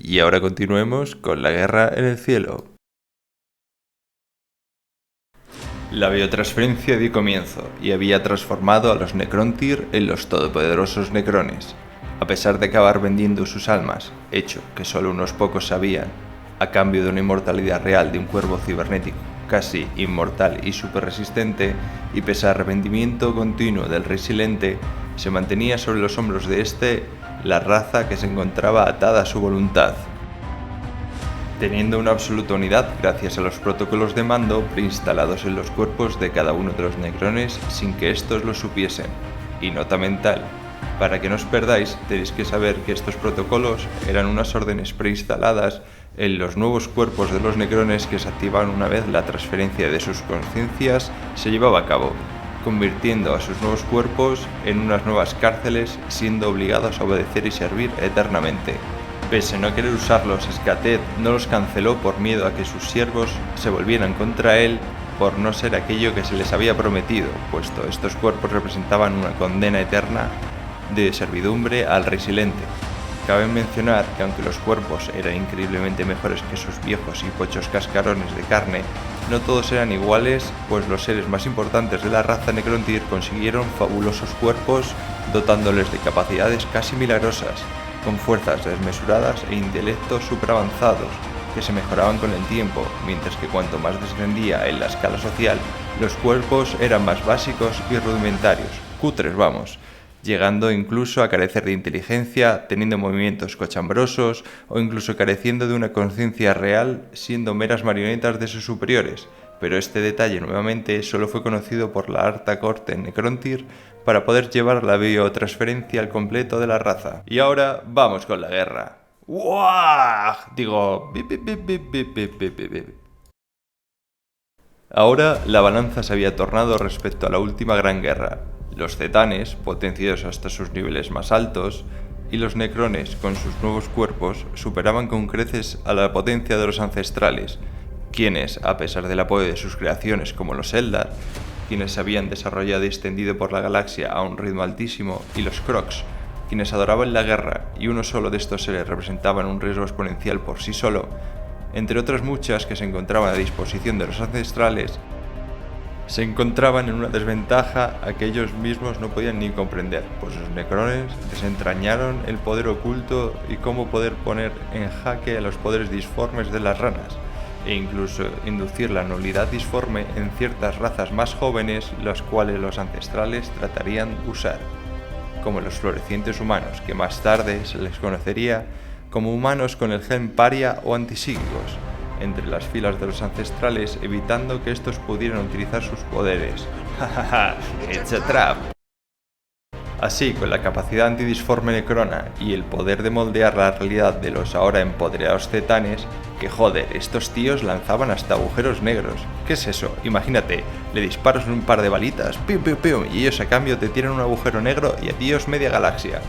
Y ahora continuemos con la guerra en el cielo. La biotransferencia dio comienzo y había transformado a los Necrontyr en los todopoderosos Necrones. A pesar de acabar vendiendo sus almas, hecho que solo unos pocos sabían, a cambio de una inmortalidad real de un cuerpo cibernético casi inmortal y super resistente, y pese al arrepentimiento continuo del Rey Silente, se mantenía sobre los hombros de este la raza que se encontraba atada a su voluntad. Teniendo una absoluta unidad gracias a los protocolos de mando preinstalados en los cuerpos de cada uno de los Necrones sin que estos lo supiesen. Y nota mental, para que no os perdáis tenéis que saber que estos protocolos eran unas órdenes preinstaladas en los nuevos cuerpos de los Necrones que se activaban una vez la transferencia de sus conciencias se llevaba a cabo, convirtiendo a sus nuevos cuerpos en unas nuevas cárceles, siendo obligados a obedecer y servir eternamente. Pese a no querer usarlos, Skated no los canceló por miedo a que sus siervos se volvieran contra él por no ser aquello que se les había prometido, puesto estos cuerpos representaban una condena eterna de servidumbre al Rey Silente. Cabe mencionar que aunque los cuerpos eran increíblemente mejores que sus viejos y pochos cascarones de carne, no todos eran iguales, pues los seres más importantes de la raza Necrontyr consiguieron fabulosos cuerpos dotándoles de capacidades casi milagrosas, con fuerzas desmesuradas e intelectos superavanzados, que se mejoraban con el tiempo, mientras que cuanto más descendía en la escala social, los cuerpos eran más básicos y rudimentarios, cutres vamos, llegando incluso a carecer de inteligencia, teniendo movimientos cochambrosos o incluso careciendo de una conciencia real, siendo meras marionetas de sus superiores. Pero este detalle nuevamente solo fue conocido por la alta corte Necrontyr para poder llevar la biotransferencia al completo de la raza. Y ahora vamos con la guerra. ¡Uah! Digo... Ahora la balanza se había tornado respecto a la última gran guerra. Los Cetanes, potenciados hasta sus niveles más altos, y los Necrones, con sus nuevos cuerpos, superaban con creces a la potencia de los ancestrales, quienes, a pesar del apoyo de sus creaciones como los Eldar, quienes se habían desarrollado y extendido por la galaxia a un ritmo altísimo, y los Krox, quienes adoraban la guerra, y uno solo de estos seres representaban un riesgo exponencial por sí solo, entre otras muchas que se encontraban a disposición de los ancestrales, se encontraban en una desventaja a que ellos mismos no podían ni comprender, pues los Necrones desentrañaron el poder oculto y cómo poder poner en jaque a los poderes disformes de las ranas, e incluso inducir la nulidad disforme en ciertas razas más jóvenes, las cuales los ancestrales tratarían de usar, como los florecientes humanos, que más tarde se les conocería como humanos con el gen paria o antisíquicos, entre las filas de los ancestrales, evitando que estos pudieran utilizar sus poderes. ¡Jajaja! ¡It's a trap! Así, con la capacidad antidisforme necrona y el poder de moldear la realidad de los ahora empoderados Cetanes, que joder, estos tíos lanzaban hasta agujeros negros. ¿Qué es eso? Imagínate, le disparas un par de balitas, piu piu piu, y ellos a cambio te tiran un agujero negro y adiós media galaxia.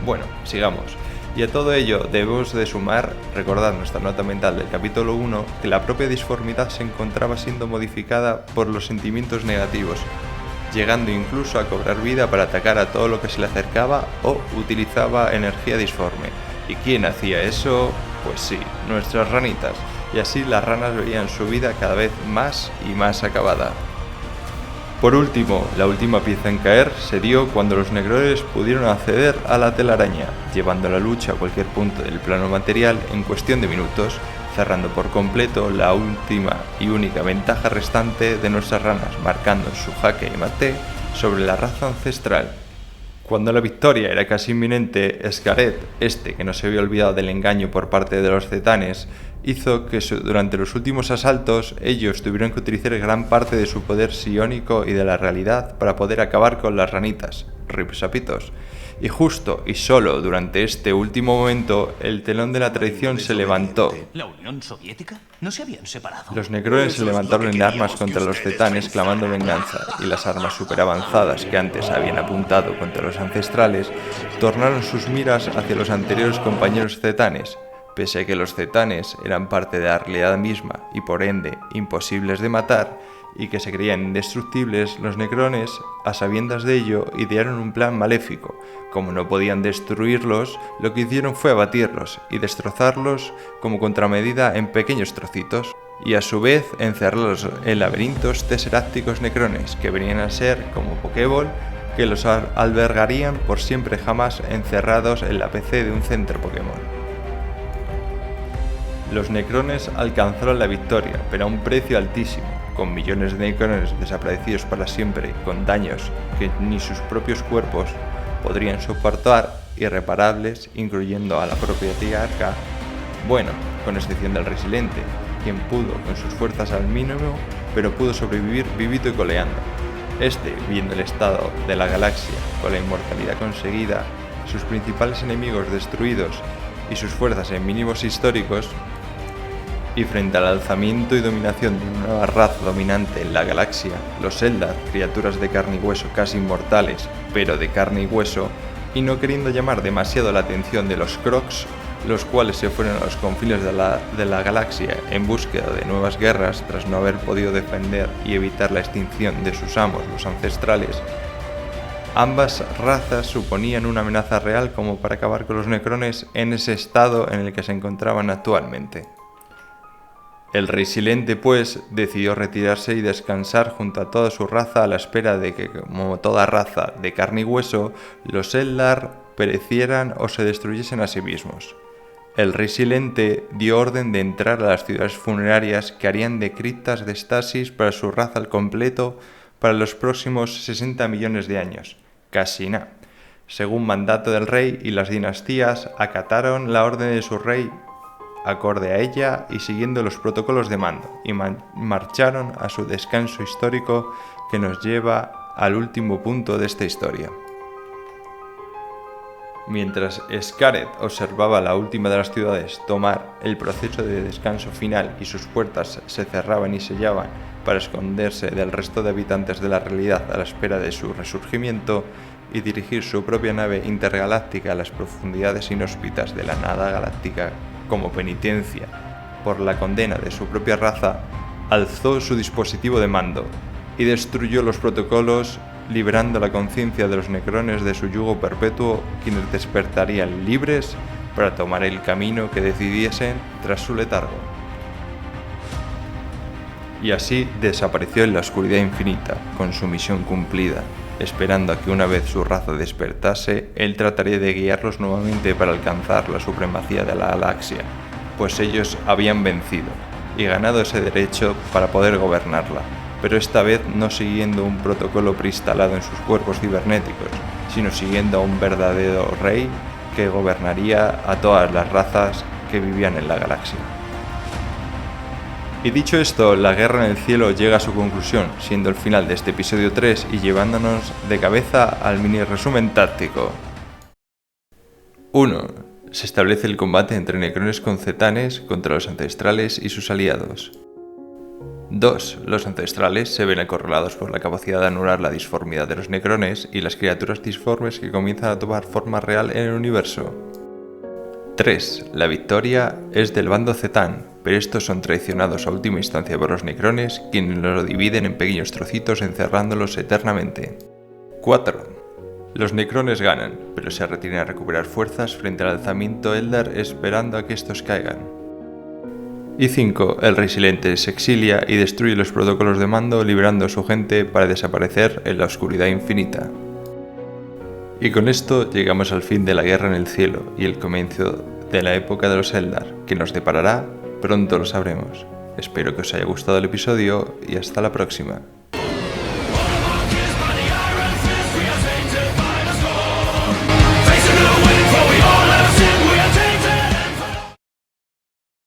Bueno, sigamos. Y a todo ello debemos de sumar, recordar nuestra nota mental del capítulo 1, que la propia disformidad se encontraba siendo modificada por los sentimientos negativos, llegando incluso a cobrar vida para atacar a todo lo que se le acercaba o utilizaba energía disforme. ¿Y quién hacía eso? Pues sí, nuestras ranitas, y así las ranas veían su vida cada vez más y más acabada. Por último, la última pieza en caer se dio cuando los Necrones pudieron acceder a la telaraña, llevando la lucha a cualquier punto del plano material en cuestión de minutos, cerrando por completo la última y única ventaja restante de nuestras ranas, marcando su jaque mate sobre la raza ancestral. Cuando la victoria era casi inminente, Skated, que no se había olvidado del engaño por parte de los Cetanes, hizo que durante los últimos asaltos ellos tuvieron que utilizar gran parte de su poder psiónico y de la realidad para poder acabar con las ranitas, rip sapitos. Y justo y solo durante este último momento, el telón de la traición se levantó. ¿La Unión Soviética? ¿No se habían separado? Los Necrones se levantaron en armas contra los Cetanes clamando venganza, y las armas superavanzadas que antes habían apuntado contra los ancestrales tornaron sus miras hacia los anteriores compañeros Cetanes. Pese a que los Cetanes eran parte de la realidad misma y por ende imposibles de matar, y que se creían indestructibles, los Necrones, a sabiendas de ello, idearon un plan maléfico. Como no podían destruirlos, lo que hicieron fue abatirlos y destrozarlos como contramedida en pequeños trocitos, y a su vez encerrarlos en laberintos teserácticos Necrones, que venían a ser como Pokéball, que los albergarían por siempre jamás encerrados en la PC de un centro Pokémon. Los Necrones alcanzaron la victoria, pero a un precio altísimo, con millones de Necrones desaparecidos para siempre, con daños que ni sus propios cuerpos podrían soportar, irreparables, incluyendo a la propia Tiarca, bueno, con excepción del Resiliente, quien pudo con sus fuerzas al mínimo, pero pudo sobrevivir vivito y coleando. Viendo el estado de la galaxia, con la inmortalidad conseguida, sus principales enemigos destruidos y sus fuerzas en mínimos históricos, y frente al alzamiento y dominación de una nueva raza dominante en la galaxia, los Eldar, criaturas de carne y hueso casi inmortales, pero de carne y hueso, y no queriendo llamar demasiado la atención de los Crocs, los cuales se fueron a los confines de la galaxia en búsqueda de nuevas guerras tras no haber podido defender y evitar la extinción de sus amos, los ancestrales. Ambas razas suponían una amenaza real como para acabar con los Necrones en ese estado en el que se encontraban actualmente. El Rey Silente, pues, decidió retirarse y descansar junto a toda su raza a la espera de que, como toda raza de carne y hueso, los Eldar perecieran o se destruyesen a sí mismos. El Rey Silente dio orden de entrar a las ciudades funerarias que harían de criptas de estasis para su raza al completo para los próximos 60 millones de años. Casi nada. Según mandato del rey, y las dinastías acataron la orden de su rey acorde a ella y siguiendo los protocolos de mando, y marcharon a su descanso histórico que nos lleva al último punto de esta historia. Mientras Scaret observaba la última de las ciudades tomar el proceso de descanso final y sus puertas se cerraban y sellaban para esconderse del resto de habitantes de la realidad a la espera de su resurgimiento y dirigir su propia nave intergaláctica a las profundidades inhóspitas de la nada galáctica como penitencia por la condena de su propia raza, alzó su dispositivo de mando y destruyó los protocolos, liberando la conciencia de los Necrones de su yugo perpetuo, quienes despertarían libres para tomar el camino que decidiesen tras su letargo. Y así desapareció en la oscuridad infinita, con su misión cumplida, esperando a que una vez su raza despertase, él trataría de guiarlos nuevamente para alcanzar la supremacía de la galaxia, pues ellos habían vencido y ganado ese derecho para poder gobernarla, pero esta vez no siguiendo un protocolo preinstalado en sus cuerpos cibernéticos, sino siguiendo a un verdadero rey que gobernaría a todas las razas que vivían en la galaxia. Y dicho esto, la guerra en el cielo llega a su conclusión, siendo el final de este episodio 3 y llevándonos de cabeza al mini resumen táctico. 1. Se establece el combate entre Necrones con Cetanes contra los ancestrales y sus aliados. 2. Los ancestrales se ven acorralados por la capacidad de anular la disformidad de los Necrones y las criaturas disformes que comienzan a tomar forma real en el universo. 3. La victoria es del bando Cetán, pero estos son traicionados a última instancia por los Necrones, quienes lo dividen en pequeños trocitos encerrándolos eternamente. 4. Los Necrones ganan, pero se retiran a recuperar fuerzas frente al alzamiento Eldar esperando a que estos caigan. Y 5. El Rey Silente se exilia y destruye los protocolos de mando, liberando a su gente para desaparecer en la oscuridad infinita. Y con esto llegamos al fin de la guerra en el cielo y el comienzo de la época de los Eldar, que nos deparará, pronto lo sabremos. Espero que os haya gustado el episodio y hasta la próxima.